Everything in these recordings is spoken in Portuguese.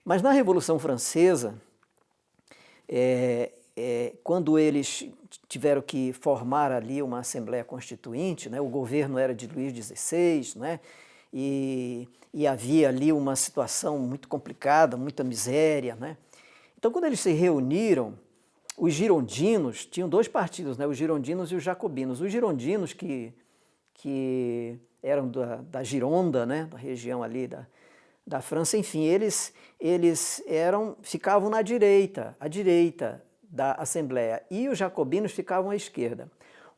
Mas na Revolução Francesa, quando eles tiveram que formar ali uma Assembleia Constituinte, né, o governo era de Luís XVI, né, e havia ali uma situação muito complicada, muita miséria, né. Então, quando eles se reuniram, os girondinos, tinham dois partidos, né, os girondinos e os jacobinos. Os girondinos, que eram da Gironda, né, da região ali da França, enfim, eles ficavam à direita da Assembleia, e os jacobinos ficavam à esquerda.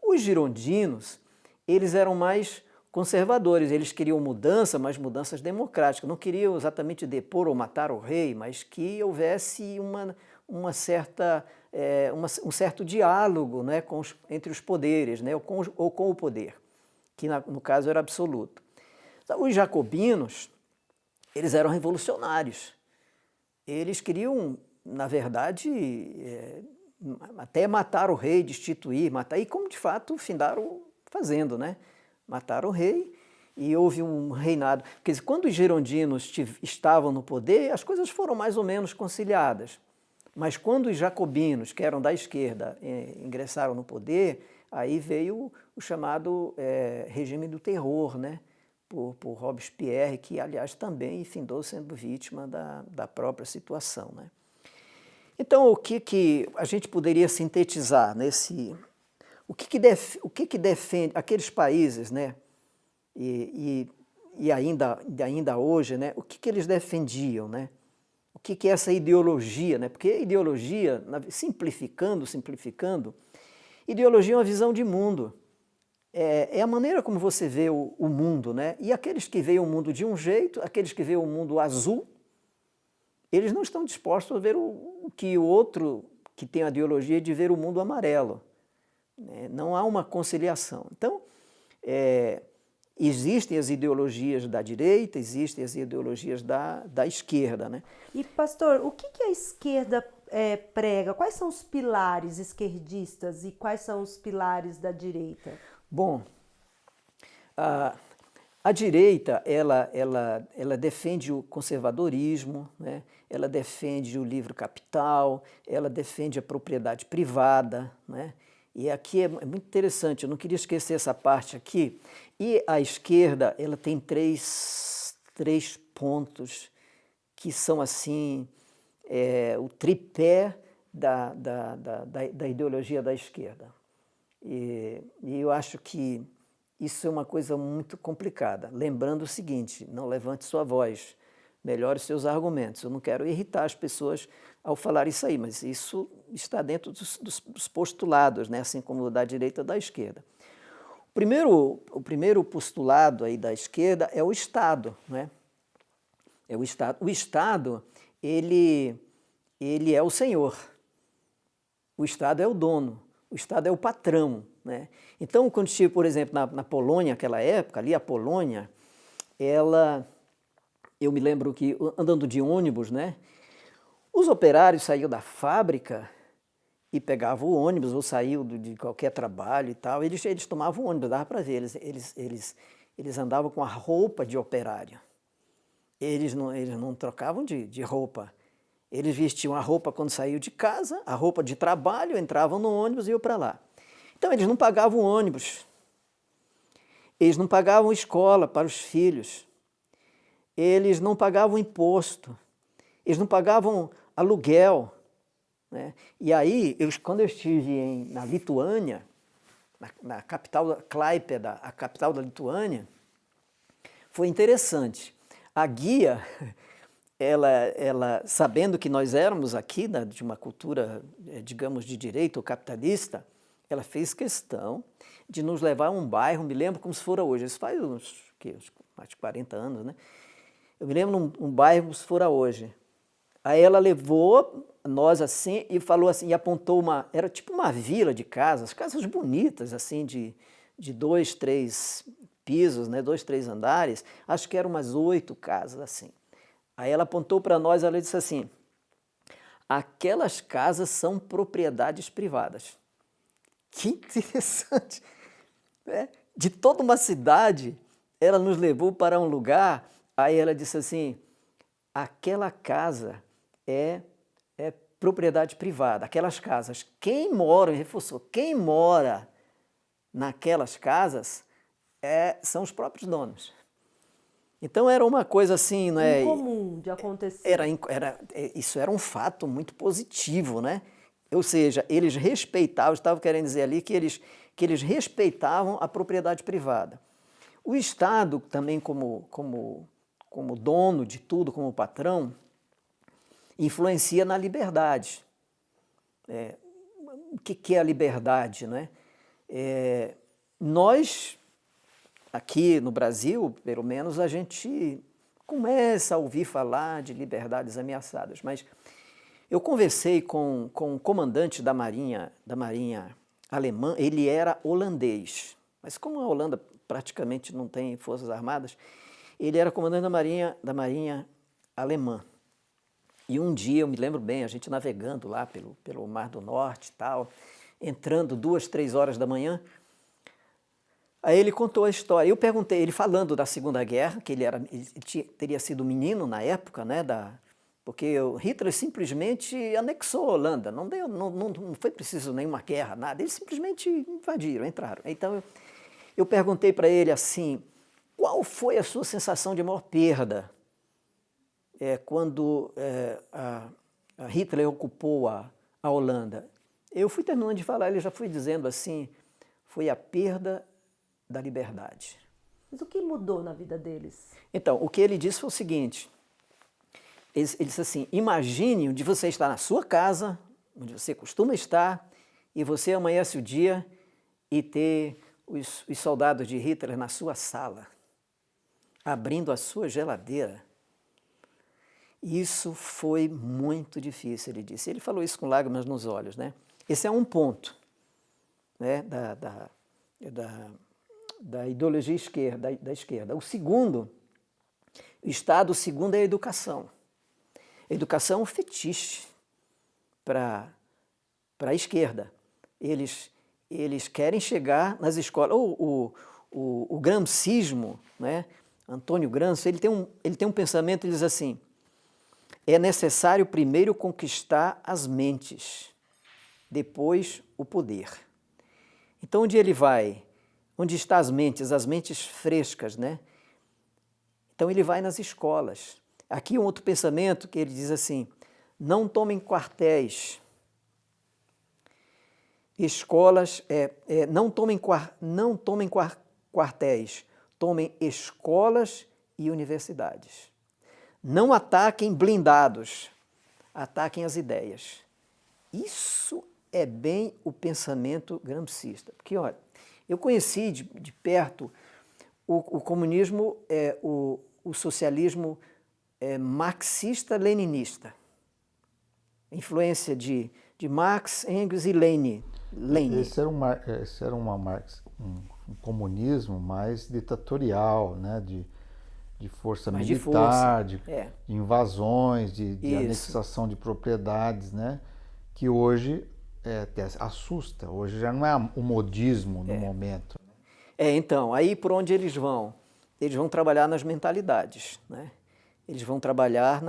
Os girondinos, eles eram mais conservadores, eles queriam mudança, mas mudanças democráticas, não queriam exatamente depor ou matar o rei, mas que houvesse um certo diálogo, né, entre os poderes, né, ou com o poder, que no caso era absoluto. Os jacobinos, eles eram revolucionários. Eles queriam, na verdade, até matar o rei, destituir, matar, e como de fato findaram fazendo, né? Mataram o rei e houve um reinado. Porque quando os girondinos estavam no poder, as coisas foram mais ou menos conciliadas. Mas quando os jacobinos, que eram da esquerda, ingressaram no poder, aí veio o chamado regime do terror, né? Por Robespierre, que, aliás, também findou sendo vítima da própria situação, né? Então, o que a gente poderia sintetizar nesse... O que defende aqueles países, né? E ainda hoje, né? O que eles defendiam, né? O que é essa ideologia, né? Porque a ideologia, simplificando, ideologia é uma visão de mundo. É a maneira como você vê o mundo, né? E aqueles que veem o mundo de um jeito, aqueles que veem o mundo azul, eles não estão dispostos a ver o que o outro que tem a ideologia de ver o mundo amarelo, né? Não há uma conciliação. Então, existem as ideologias da direita, existem as ideologias da esquerda, né? E, pastor, o que a esquerda prega? Quais são os pilares esquerdistas e quais são os pilares da direita? Bom, a direita, ela defende o conservadorismo, né? Ela defende o livre capital, ela defende a propriedade privada, né? E aqui é muito interessante, eu não queria esquecer essa parte aqui. E a esquerda, ela tem três pontos que são, assim, o tripé da ideologia da esquerda. E eu acho que isso é uma coisa muito complicada. Lembrando o seguinte, não levante sua voz, melhore seus argumentos. Eu não quero irritar as pessoas ao falar isso aí, mas isso está dentro dos postulados, né? Assim como da direita e da esquerda. O primeiro postulado aí da esquerda é o Estado, né? É o Estado. O Estado, ele é o senhor. O Estado é o dono. O Estado é o patrão, né? Então, quando estive, por exemplo, na Polônia, naquela época, ali a Polônia, eu me lembro que, andando de ônibus, né? Os operários saíam da fábrica e pegavam o ônibus, ou saíam de qualquer trabalho e tal, eles tomavam o ônibus, dava para ver, eles andavam com a roupa de operário. Eles não trocavam de roupa. Eles vestiam a roupa quando saíam de casa, a roupa de trabalho, entravam no ônibus e iam para lá. Então, eles não pagavam ônibus, eles não pagavam escola para os filhos, eles não pagavam imposto, eles não pagavam aluguel, né? E aí, quando eu estive na Lituânia, na capital, Klaipėda, a capital da Lituânia, foi interessante. A guia, ela sabendo que nós éramos aqui, né, de uma cultura, digamos, de direita ou capitalista, ela fez questão de nos levar a um bairro, me lembro como se fora hoje, isso faz uns mais de 40 anos, né? Eu me lembro um bairro como se fora hoje. Aí ela levou nós assim e falou assim, e apontou era tipo uma vila de casas bonitas, assim, de 2, 3 pisos, né, 2, 3 andares, acho que eram umas 8 casas assim. Aí ela apontou para nós, ela disse assim, aquelas casas são propriedades privadas. Que interessante, né? De toda uma cidade, ela nos levou para um lugar, aí ela disse assim, aquela casa é propriedade privada, aquelas casas. Quem mora, reforçou, quem mora naquelas casas são os próprios donos. Então era uma coisa assim, não é? Incomum de acontecer. Isso era um fato muito positivo, né? Ou seja, eles respeitavam, estava querendo dizer ali que eles respeitavam a propriedade privada. O Estado também como dono de tudo, como patrão, influencia na liberdade. O que é a liberdade, né? Nós, aqui no Brasil, pelo menos, a gente começa a ouvir falar de liberdades ameaçadas, mas eu conversei com o comandante da Marinha alemã, ele era holandês, mas como a Holanda praticamente não tem forças armadas, ele era comandante da Marinha alemã. E um dia, eu me lembro bem, a gente navegando lá pelo Mar do Norte e tal, entrando 2, 3 horas da manhã, aí ele contou a história. Eu perguntei, ele falando da Segunda Guerra, que ele teria sido menino na época, né, porque o Hitler simplesmente anexou a Holanda, não foi preciso nenhuma guerra, nada, eles simplesmente invadiram, entraram. Então eu perguntei para ele assim, qual foi a sua sensação de maior perda quando a Hitler ocupou a Holanda? Eu fui terminando de falar, ele já foi dizendo assim, foi a perda da liberdade. Mas o que mudou na vida deles? Então, o que ele disse foi o seguinte, ele disse assim, imagine onde você está na sua casa, onde você costuma estar, e você amanhece o dia e ter os soldados de Hitler na sua sala, abrindo a sua geladeira. Isso foi muito difícil, ele disse. Ele falou isso com lágrimas nos olhos, né? Esse é um ponto, né, da ideologia da esquerda. O segundo, o Estado, o segundo é a educação. A educação é um fetiche para a esquerda. Eles querem chegar nas escolas. O gramscismo, né? Antônio Gramsci, ele tem um pensamento, ele diz assim, é necessário primeiro conquistar as mentes, depois o poder. Então, onde ele vai? Onde estão as mentes frescas, né? Então, ele vai nas escolas. Aqui um outro pensamento que ele diz assim, não tomem quartéis, escolas, não tomem quartéis, tomem escolas e universidades. Não ataquem blindados, ataquem as ideias. Isso é bem o pensamento gramscista. Porque, olha, eu conheci de perto o comunismo, o socialismo marxista-leninista. Influência de Marx, Engels e Lenin. Esse era um comunismo mais ditatorial, né? De força Mais militar, de força. de invasões, de anexação de propriedades, né? Que hoje até assusta. Hoje já não é o modismo no momento. Então, aí por onde eles vão? Eles vão trabalhar nas mentalidades, né? Eles vão trabalhar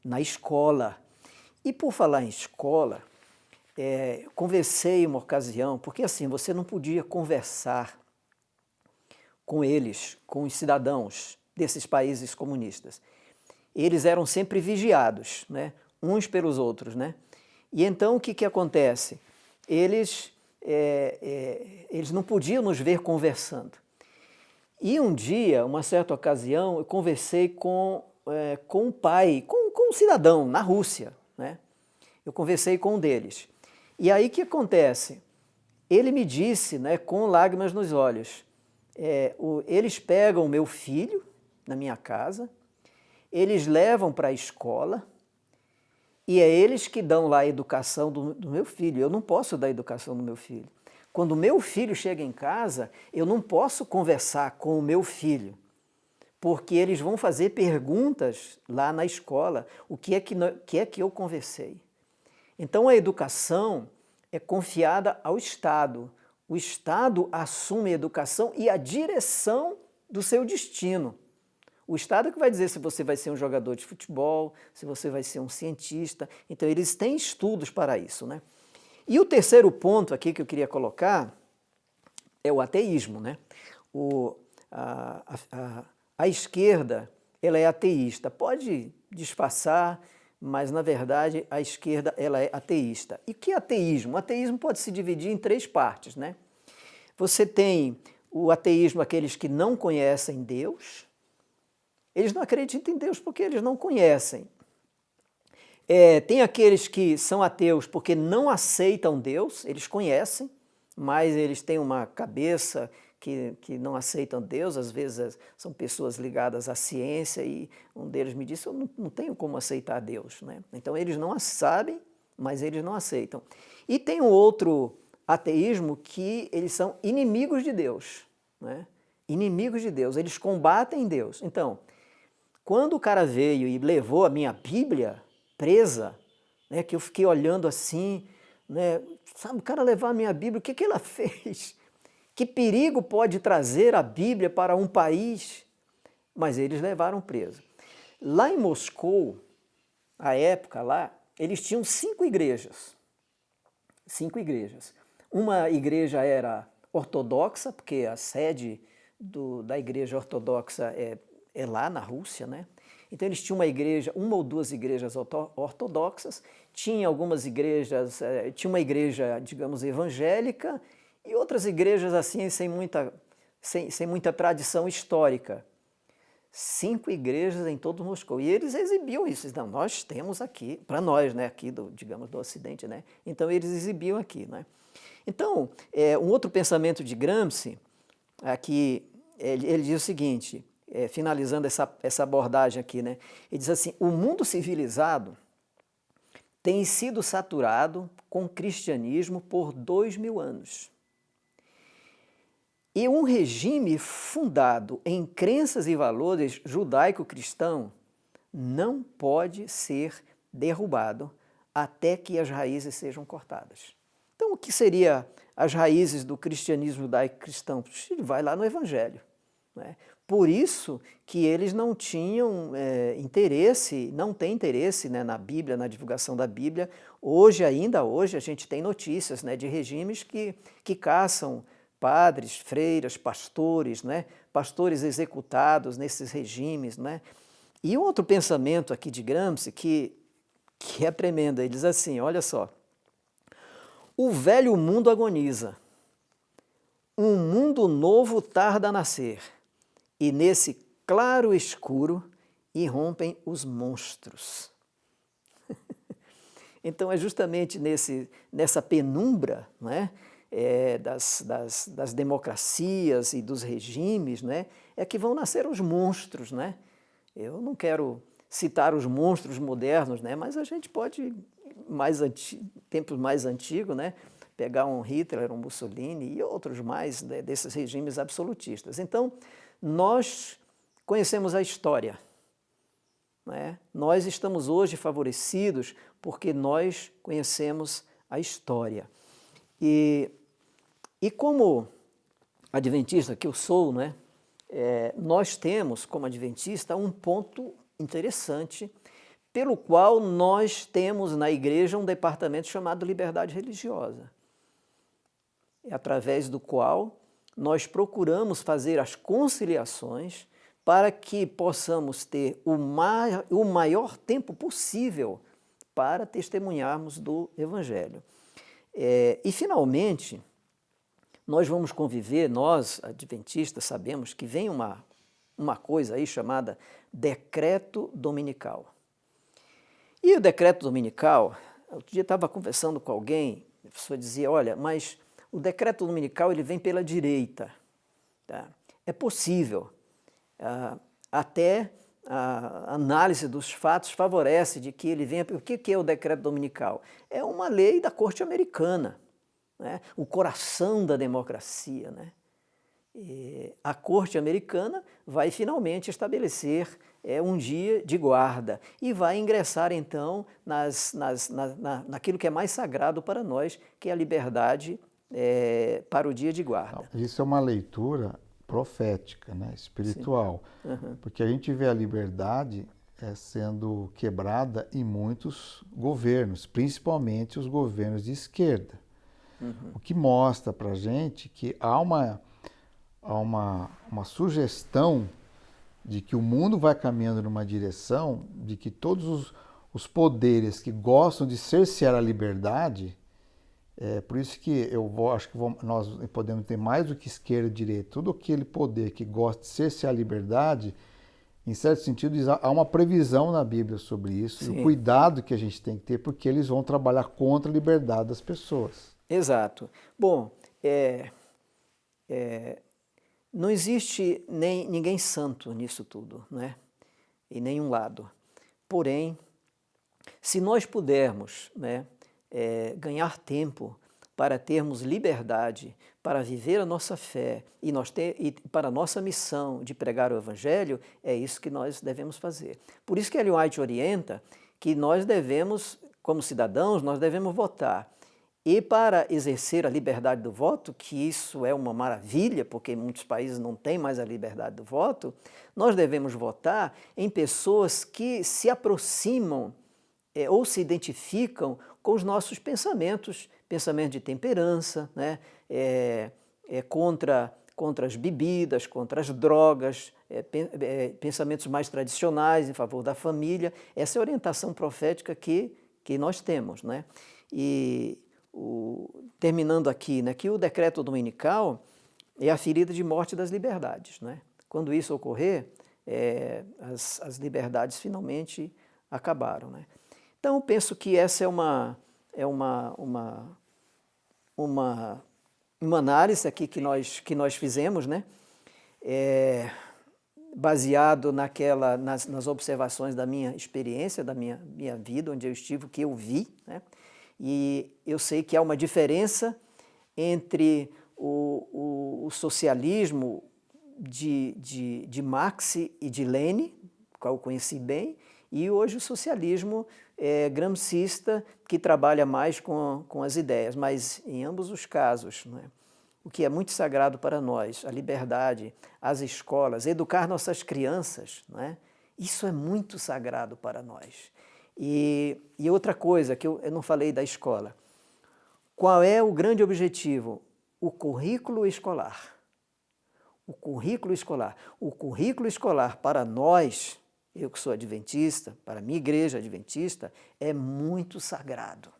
na escola. E por falar em escola, conversei uma ocasião, porque assim, você não podia conversar com eles, com os cidadãos desses países comunistas. Eles eram sempre vigiados, né? Uns pelos outros, né? E então o que acontece? Eles não podiam nos ver conversando. E um dia, uma certa ocasião, eu conversei com um pai, com um cidadão na Rússia, né? Eu conversei com um deles. E aí o que acontece? Ele me disse, né, com lágrimas nos olhos, eles pegam o meu filho na minha casa, eles levam para a escola e é eles que dão lá a educação do meu filho. Eu não posso dar a educação do meu filho. Quando o meu filho chega em casa, eu não posso conversar com o meu filho, porque eles vão fazer perguntas lá na escola, o que é que eu conversei. Então a educação é confiada ao Estado. O Estado assume a educação e a direção do seu destino. O Estado é que vai dizer se você vai ser um jogador de futebol, se você vai ser um cientista. Então, eles têm estudos para isso, né? E o terceiro ponto aqui que eu queria colocar é o ateísmo, né? A esquerda, ela é ateísta. Pode disfarçar, mas, na verdade, a esquerda, ela é ateísta. E o que é ateísmo? O ateísmo pode se dividir em 3 partes, né? Você tem o ateísmo, aqueles que não conhecem Deus. Eles não acreditam em Deus porque eles não conhecem. Tem aqueles que são ateus porque não aceitam Deus, eles conhecem, mas eles têm uma cabeça que não aceitam Deus, às vezes são pessoas ligadas à ciência e um deles me disse, eu não tenho como aceitar Deus, né? Então eles não sabem, mas eles não aceitam. E tem um outro ateísmo que eles são inimigos de Deus, né? Inimigos de Deus, eles combatem Deus. Então, quando o cara veio e levou a minha Bíblia presa, né, que eu fiquei olhando assim, né, sabe, o cara levar a minha Bíblia, o que ela fez? Que perigo pode trazer a Bíblia para um país? Mas eles levaram preso. Lá em Moscou, à época lá, eles tinham 5 igrejas. 5 igrejas. Uma igreja era ortodoxa, porque a sede da igreja ortodoxa é lá na Rússia, né? Então eles tinham uma ou duas igrejas ortodoxas, tinha algumas igrejas, tinha uma igreja, digamos, evangélica e outras igrejas assim sem muita tradição histórica. 5 igrejas em todo Moscou. E eles exibiam isso. Não, nós temos aqui, para nós, né, aqui digamos, do Ocidente, né? Então eles exibiam aqui, né? Então, um outro pensamento de Gramsci, aqui, ele diz o seguinte, finalizando essa abordagem aqui, né? Ele diz assim, o mundo civilizado tem sido saturado com cristianismo por 2000 anos. E um regime fundado em crenças e valores judaico-cristão não pode ser derrubado até que as raízes sejam cortadas. Então, o que seria as raízes do cristianismo judaico-cristão? Ele vai lá no Evangelho, né? Por isso que eles não tinham interesse, não têm interesse, né, na Bíblia, na divulgação da Bíblia. Ainda hoje, a gente tem notícias, né, de regimes que caçam padres, freiras, pastores, né, pastores executados nesses regimes, né? E outro pensamento aqui de Gramsci que é tremendo, ele diz assim, olha só, o velho mundo agoniza, um mundo novo tarda a nascer, e nesse claro escuro irrompem os monstros. Então é justamente nessa penumbra, né, das democracias e dos regimes, né, é que vão nascer os monstros, né? Eu não quero citar os monstros modernos, né, mas a gente pode, tempos mais antigos, né, pegar um Hitler, um Mussolini e outros mais, né, desses regimes absolutistas. Então, nós conhecemos a história, né? Nós estamos hoje favorecidos porque nós conhecemos a história. E como adventista que eu sou, né, nós temos, como adventista, um ponto interessante pelo qual nós temos na igreja um departamento chamado Liberdade Religiosa. É através do qual nós procuramos fazer as conciliações para que possamos ter o maior tempo possível para testemunharmos do Evangelho. E, finalmente, nós vamos conviver, nós, adventistas, sabemos que vem uma coisa aí chamada decreto dominical. E o decreto dominical, outro dia estava conversando com alguém, a pessoa dizia, olha, mas o decreto dominical ele vem pela direita. Tá? É possível, até a análise dos fatos favorece de que ele venha... O que é o decreto dominical? É uma lei da corte americana, né? O coração da democracia, né? E a corte americana vai finalmente estabelecer um dia de guarda e vai ingressar então naquilo que é mais sagrado para nós, que é a liberdade para o dia de guarda. Isso é uma leitura profética, né? Espiritual. Uhum. Porque a gente vê a liberdade sendo quebrada em muitos governos, principalmente os governos de esquerda. Uhum. O que mostra para a gente que há uma sugestão de que o mundo vai caminhando numa direção de que todos os poderes que gostam de cercear a liberdade, por isso que acho que nós podemos ter mais do que esquerda e direita, todo aquele poder que gosta de cercear a liberdade, em certo sentido, há uma previsão na Bíblia sobre isso, Sim. e o cuidado que a gente tem que ter, porque eles vão trabalhar contra a liberdade das pessoas. Exato. Bom, não existe ninguém santo nisso tudo, né? Em nenhum lado. Porém, se nós pudermos, né, ganhar tempo para termos liberdade, para viver a nossa fé e para a nossa missão de pregar o Evangelho, é isso que nós devemos fazer. Por isso que Ellen White orienta que nós devemos, como cidadãos, nós devemos votar. E para exercer a liberdade do voto, que isso é uma maravilha, porque em muitos países não tem mais a liberdade do voto, nós devemos votar em pessoas que se aproximam ou se identificam com os nossos pensamentos de temperança, né? Contra as bebidas, contra as drogas, pensamentos mais tradicionais em favor da família. Essa é a orientação profética que nós temos, né? E terminando aqui, né, que o decreto dominical é a ferida de morte das liberdades, né? Quando isso ocorrer, as liberdades finalmente acabaram, né? Então, penso que essa é uma análise aqui que nós fizemos, né? Baseado nas observações da minha experiência, da minha vida, onde eu estive, o que eu vi, né? E eu sei que há uma diferença entre o socialismo de Marx e de Lenin, qual eu conheci bem, e hoje o socialismo gramscista, que trabalha mais com as ideias. Mas em ambos os casos, né, o que é muito sagrado para nós, a liberdade, as escolas, educar nossas crianças, né, isso é muito sagrado para nós. E outra coisa que eu não falei da escola, qual é o grande objetivo? O currículo escolar. O currículo escolar. O currículo escolar para nós, eu que sou adventista, para a minha igreja adventista, é muito sagrado.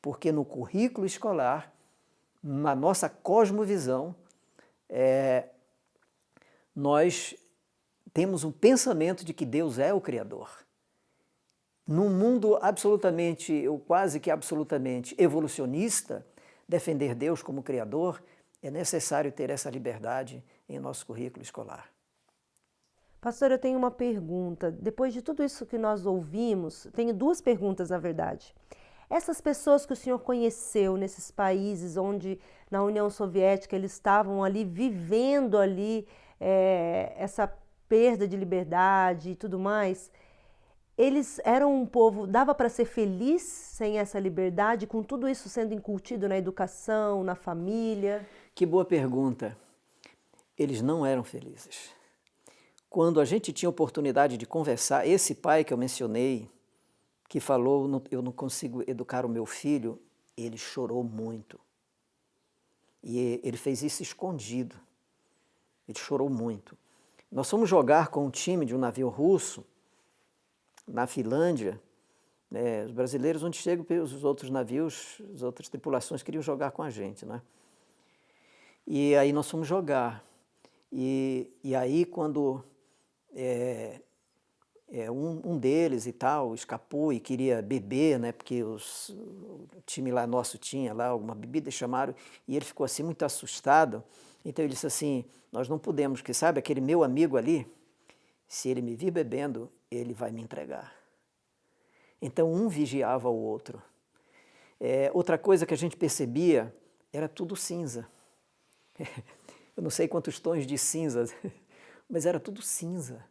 Porque no currículo escolar, na nossa cosmovisão, nós temos um pensamento de que Deus é o Criador. Num mundo absolutamente, ou quase que absolutamente evolucionista, defender Deus como Criador, é necessário ter essa liberdade em nosso currículo escolar. Pastor, eu tenho uma pergunta. Depois de tudo isso que nós ouvimos, tenho duas perguntas, na verdade. Essas pessoas que o senhor conheceu nesses países onde, na União Soviética, eles estavam ali vivendo ali essa perda de liberdade e tudo mais, eles eram um povo, dava para ser feliz sem essa liberdade, com tudo isso sendo incutido na educação, na família? Que boa pergunta. Eles não eram felizes. Quando a gente tinha oportunidade de conversar, esse pai que eu mencionei, que falou, eu não consigo educar o meu filho, ele chorou muito. E ele fez isso escondido. Ele chorou muito. Nós fomos jogar com um time de um navio russo, na Finlândia, né? Os brasileiros, onde chegam, os outros navios, as outras tripulações queriam jogar com a gente, né? E aí nós fomos jogar. E aí quando um deles e tal escapou e queria beber, né? Porque o time lá nosso tinha lá alguma bebida, chamaram, e ele ficou assim muito assustado. Então ele disse assim, nós não podemos, que sabe, aquele meu amigo ali, se ele me vir bebendo, ele vai me entregar. Então um vigiava o outro. Outra coisa que a gente percebia era tudo cinza. Eu não sei quantos tons de cinza, mas era tudo cinza.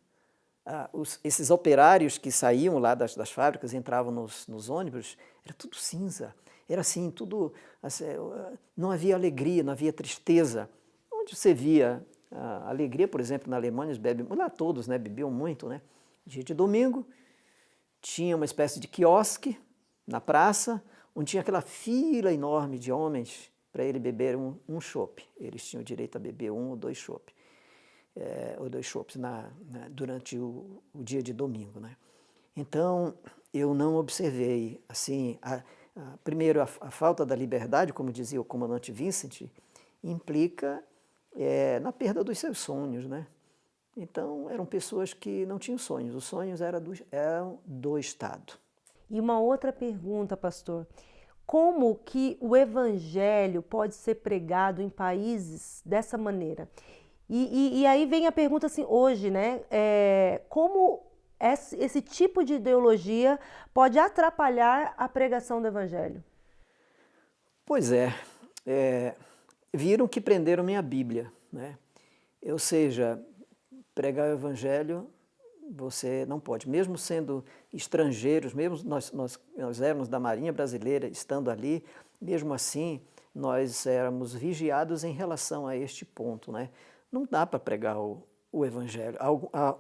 Esses operários que saíam lá das fábricas, entravam nos ônibus, era tudo cinza. Era assim, tudo... Assim, não havia alegria, não havia tristeza. Onde você via a alegria, por exemplo, na Alemanha, eles bebem, lá todos, né, bebiam muito, né? Dia de domingo, tinha uma espécie de quiosque na praça, onde tinha aquela fila enorme de homens para ele beber um chopp. Eles tinham direito a beber um ou dois chopp, ou dois chopps durante o dia de domingo, né? Então, eu não observei, assim, primeiro, a falta da liberdade, como dizia o comandante Vincent, implica na perda dos seus sonhos, né? Então, eram pessoas que não tinham sonhos, os sonhos eram do Estado. E uma outra pergunta, pastor. Como que o evangelho pode ser pregado em países dessa maneira? E aí vem a pergunta assim, hoje, né? Como esse tipo de ideologia pode atrapalhar a pregação do evangelho? Pois viram que prenderam minha Bíblia, né? Ou seja, pregar o evangelho você não pode, mesmo sendo estrangeiros, mesmo nós éramos da Marinha Brasileira, estando ali, mesmo assim nós éramos vigiados em relação a este ponto, né? Não dá para pregar o evangelho.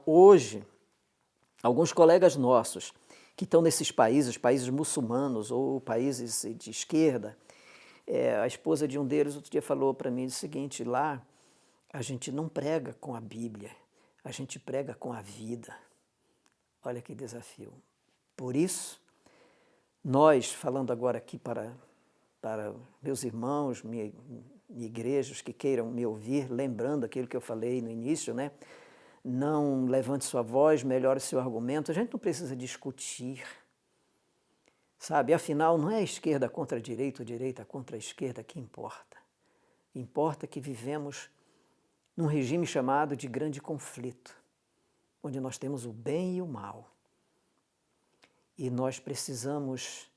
Hoje, alguns colegas nossos que estão nesses países muçulmanos ou países de esquerda, a esposa de um deles outro dia falou para mim o seguinte, lá a gente não prega com a Bíblia, a gente prega com a vida. Olha que desafio. Por isso, nós, falando agora aqui para meus irmãos, minha igrejas que queiram me ouvir, lembrando aquilo que eu falei no início, né? Não levante sua voz, melhore seu argumento. A gente não precisa discutir, sabe? Afinal, não é a esquerda contra a direita ou direita contra a esquerda que importa. Importa que vivemos num regime chamado de grande conflito, onde nós temos o bem e o mal. E nós precisamos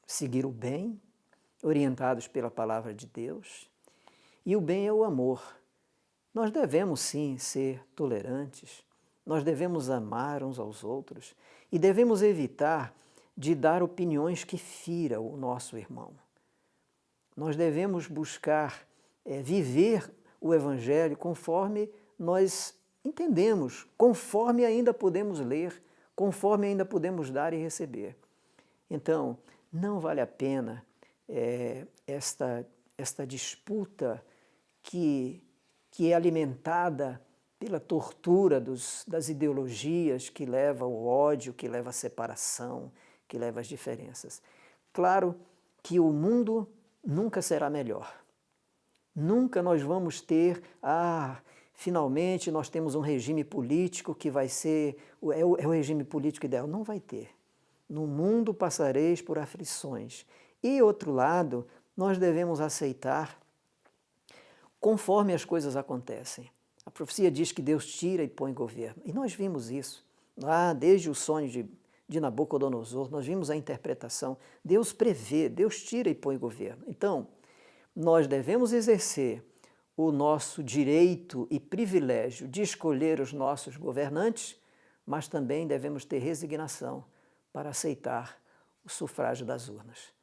seguir o bem, orientados pela palavra de Deus, e o bem é o amor. Nós devemos sim ser tolerantes, nós devemos amar uns aos outros e devemos evitar de dar opiniões que firam o nosso irmão. Nós devemos buscar viver o Evangelho conforme nós entendemos, conforme ainda podemos ler, conforme ainda podemos dar e receber. Então, não vale a pena esta disputa que é alimentada pela tortura das ideologias que leva ao ódio, que leva à separação, que leva às diferenças. Claro que o mundo nunca será melhor. Nunca nós vamos ter, finalmente nós temos um regime político que vai ser, é o regime político ideal. Não vai ter. No mundo passareis por aflições. E, outro lado, nós devemos aceitar conforme as coisas acontecem. A profecia diz que Deus tira e põe governo. E nós vimos isso. Desde o sonho de Nabucodonosor, nós vimos a interpretação. Deus prevê, Deus tira e põe governo. Então, nós devemos exercer o nosso direito e privilégio de escolher os nossos governantes, mas também devemos ter resignação para aceitar o sufrágio das urnas.